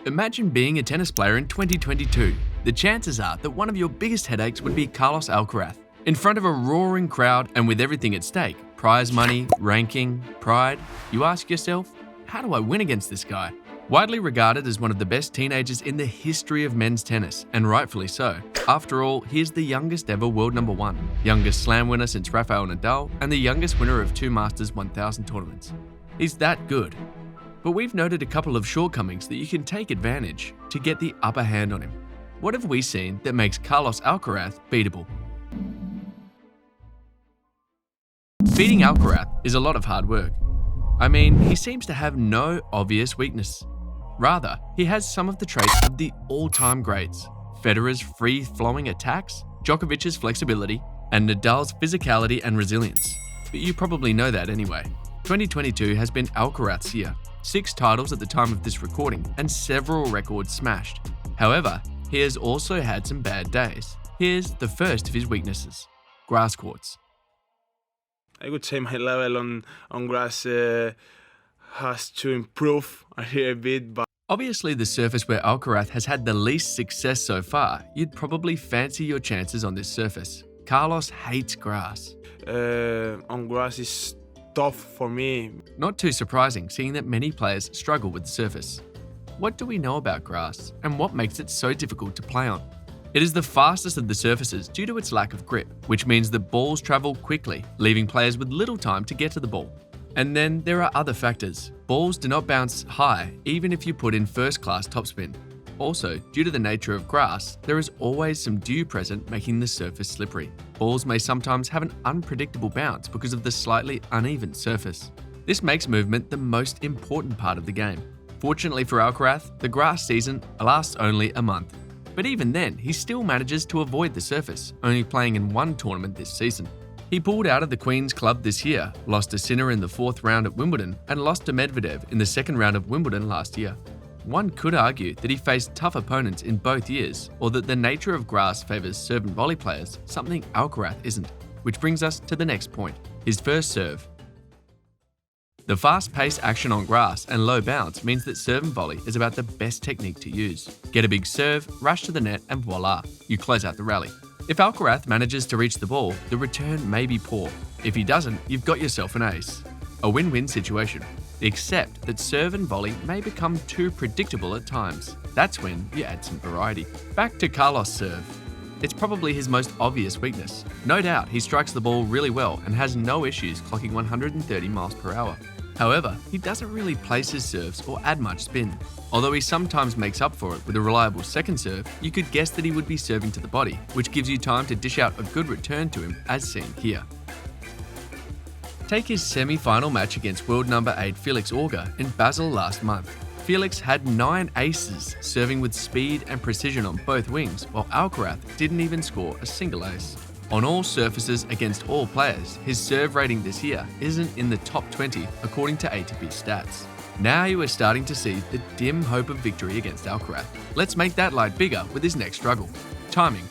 Imagine being a tennis player in 2022. The chances are that one of your biggest headaches would be Carlos Alcaraz. In front of a roaring crowd and with everything at stake, prize money, ranking, pride, you ask yourself, how do I win against this guy? Widely regarded as one of the best teenagers in the history of men's tennis, and rightfully so. After all, he is the youngest ever world number one, youngest slam winner since Rafael Nadal, and the youngest winner of 2 Masters 1000 tournaments. He's that good. But we've noted a couple of shortcomings that you can take advantage to get the upper hand on him. What have we seen that makes Carlos Alcaraz beatable? Beating Alcaraz is a lot of hard work. I mean, he seems to have no obvious weakness. Rather, he has some of the traits of the all-time greats: Federer's free-flowing attacks, Djokovic's flexibility, and Nadal's physicality and resilience. But you probably know that anyway. 2022 has been Alcaraz's year. 6 titles at the time of this recording and several records smashed. However, he has also had some bad days. Here's the first of his weaknesses: grass courts. I would say my level on grass has to improve a little bit, but Obviously, the surface where Alcaraz has had the least success so far, you'd probably fancy your chances on this surface. Carlos hates grass. on grass is tough for me. Not too surprising, seeing that many players struggle with the surface. What do we know about grass, and what makes it so difficult to play on? It is the fastest of the surfaces due to its lack of grip, which means that balls travel quickly, leaving players with little time to get to the ball. And then there are other factors. Balls do not bounce high, even if you put in first-class topspin. Also, due to the nature of grass, there is always some dew present, making the surface slippery. Balls may sometimes have an unpredictable bounce because of the slightly uneven surface. This makes movement the most important part of the game. Fortunately for Alcaraz, the grass season lasts only a month. But even then, he still manages to avoid the surface, only playing in 1 tournament this season. He pulled out of the Queen's Club this year, lost to Sinner in the 4th round at Wimbledon, and lost to Medvedev in the 2nd round of Wimbledon last year. One could argue that he faced tough opponents in both years, or that the nature of grass favours serve and volley players, something Alcaraz isn't. Which brings us to the next point, his first serve. The fast-paced action on grass and low bounce means that serve and volley is about the best technique to use. Get a big serve, rush to the net, and voila, you close out the rally. If Alcaraz manages to reach the ball, the return may be poor. If he doesn't, you've got yourself an ace. A win-win situation. Except that serve and volley may become too predictable at times. That's when you add some variety. Back to Carlos' serve. It's probably his most obvious weakness. No doubt he strikes the ball really well and has no issues clocking 130 miles per hour. However, he doesn't really place his serves or add much spin. Although he sometimes makes up for it with a reliable second serve, you could guess that he would be serving to the body, which gives you time to dish out a good return to him, as seen here. Take his semi-final match against world number 8 Felix Auger in Basel last month. Felix had 9 aces, serving with speed and precision on both wings, while Alcaraz didn't even score a single ace. On all surfaces against all players, his serve rating this year isn't in the top 20 according to ATP stats. Now you are starting to see the dim hope of victory against Alcaraz. Let's make that light bigger with his next struggle: timing.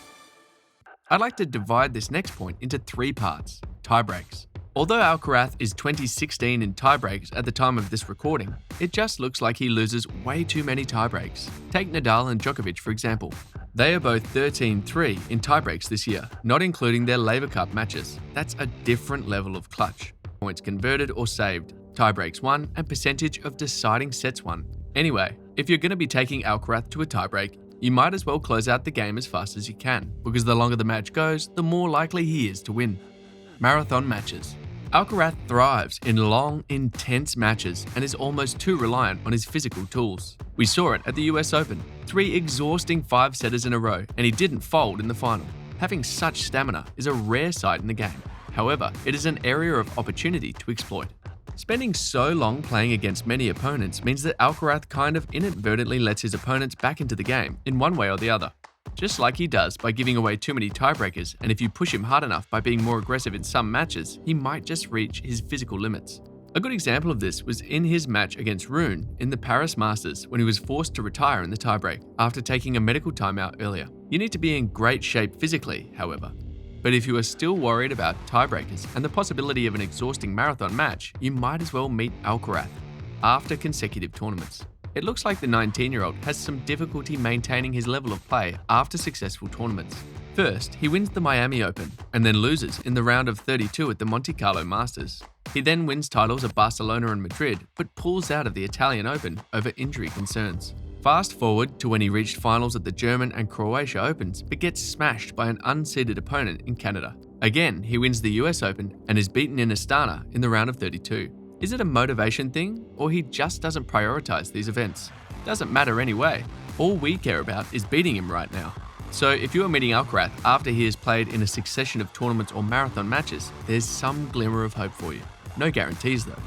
I'd like to divide this next point into 3 parts: tiebreaks. Although Alcaraz is 2016 in tiebreaks at the time of this recording, it just looks like he loses way too many tiebreaks. Take Nadal and Djokovic for example. They are both 13-3 in tiebreaks this year, not including their Laver Cup matches. That's a different level of clutch. Points converted or saved, tiebreaks won, and percentage of deciding sets won. Anyway, if you're going to be taking Alcaraz to a tiebreak, you might as well close out the game as fast as you can, because the longer the match goes, the more likely he is to win. Marathon matches. Alcaraz thrives in long, intense matches and is almost too reliant on his physical tools. We saw it at the US Open, 3 exhausting 5-setters in a row, and he didn't fold in the final. Having such stamina is a rare sight in the game. However, it is an area of opportunity to exploit. Spending so long playing against many opponents means that Alcaraz kind of inadvertently lets his opponents back into the game in one way or the other. Just like he does by giving away too many tiebreakers, and if you push him hard enough by being more aggressive in some matches, he might just reach his physical limits. A good example of this was in his match against Rune in the Paris Masters when he was forced to retire in the tiebreak after taking a medical timeout earlier. You need to be in great shape physically, however. But if you are still worried about tiebreakers and the possibility of an exhausting marathon match, you might as well meet Alcaraz after consecutive tournaments. It looks like the 19-year-old has some difficulty maintaining his level of play after successful tournaments. First, he wins the Miami Open and then loses in the round of 32 at the Monte Carlo Masters. He then wins titles at Barcelona and Madrid, but pulls out of the Italian Open over injury concerns. Fast forward to when he reached finals at the German and Croatia Opens, but gets smashed by an unseeded opponent in Canada. Again, he wins the US Open and is beaten in Astana in the round of 32. Is it a motivation thing, or he just doesn't prioritize these events? Doesn't matter anyway. All we care about is beating him right now. So if you are meeting Alcaraz after he has played in a succession of tournaments or marathon matches, there's some glimmer of hope for you. No guarantees though.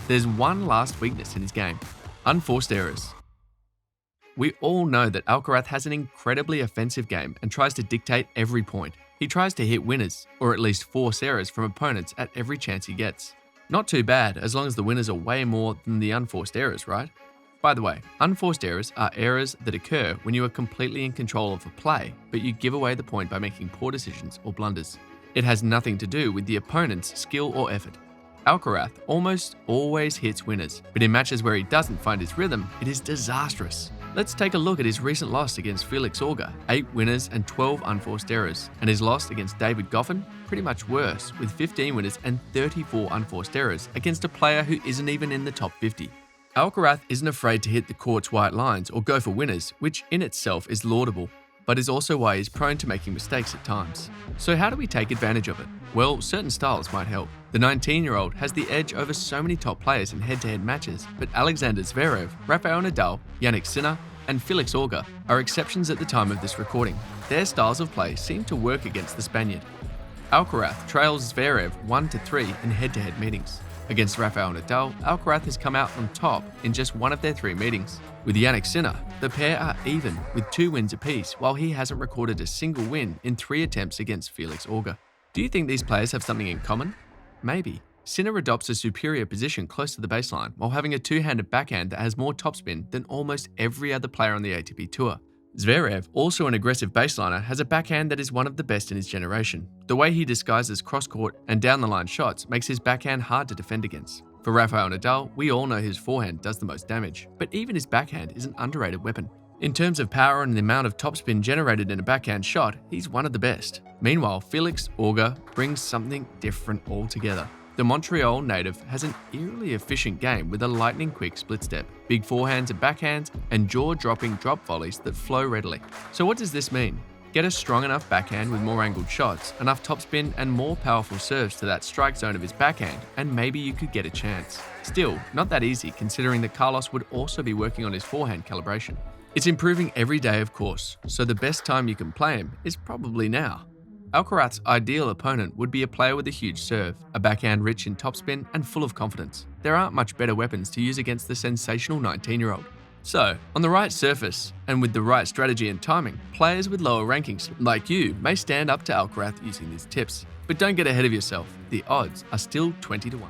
There's one last weakness in his game: unforced errors. We all know that Alcaraz has an incredibly offensive game and tries to dictate every point. He tries to hit winners, or at least force errors from opponents at every chance he gets. Not too bad, as long as the winners are way more than the unforced errors, right? By the way, unforced errors are errors that occur when you are completely in control of a play, but you give away the point by making poor decisions or blunders. It has nothing to do with the opponent's skill or effort. Alcaraz almost always hits winners, but in matches where he doesn't find his rhythm, it is disastrous. Let's take a look at his recent loss against Felix Auger, 8 winners and 12 unforced errors, and his loss against David Goffin, pretty much worse, with 15 winners and 34 unforced errors against a player who isn't even in the top 50. Alcaraz isn't afraid to hit the court's white lines or go for winners, which in itself is laudable, but is also why he's prone to making mistakes at times. So how do we take advantage of it? Well, certain styles might help. The 19-year-old has the edge over so many top players in head-to-head matches, but Alexander Zverev, Rafael Nadal, Jannik Sinner, and Felix Auger are exceptions at the time of this recording. Their styles of play seem to work against the Spaniard. Alcaraz trails Zverev 1-3 in head-to-head meetings. Against Rafael Nadal, Alcaraz has come out on top in just one of their 3 meetings. With Jannik Sinner, the pair are even with 2 wins apiece, while he hasn't recorded a single win in 3 attempts against Felix Auger. Do you think these players have something in common? Maybe. Sinner adopts a superior position close to the baseline while having a 2-handed backhand that has more topspin than almost every other player on the ATP Tour. Zverev, also an aggressive baseliner, has a backhand that is one of the best in his generation. The way he disguises cross-court and down-the-line shots makes his backhand hard to defend against. For Rafael Nadal, we all know his forehand does the most damage, but even his backhand is an underrated weapon. In terms of power and the amount of topspin generated in a backhand shot, he's one of the best. Meanwhile, Felix Auger brings something different altogether. The Montreal native has an eerily efficient game with a lightning-quick split step, big forehands and backhands, and jaw-dropping drop volleys that flow readily. So what does this mean? Get a strong enough backhand with more angled shots, enough topspin and more powerful serves to that strike zone of his backhand, and maybe you could get a chance. Still, not that easy considering that Carlos would also be working on his forehand calibration. It's improving every day, of course, so the best time you can play him is probably now. Alcaraz's ideal opponent would be a player with a huge serve, a backhand rich in topspin and full of confidence. There aren't much better weapons to use against the sensational 19-year-old. So, on the right surface, and with the right strategy and timing, players with lower rankings, like you, may stand up to Alcaraz using these tips. But don't get ahead of yourself, the odds are still 20-1.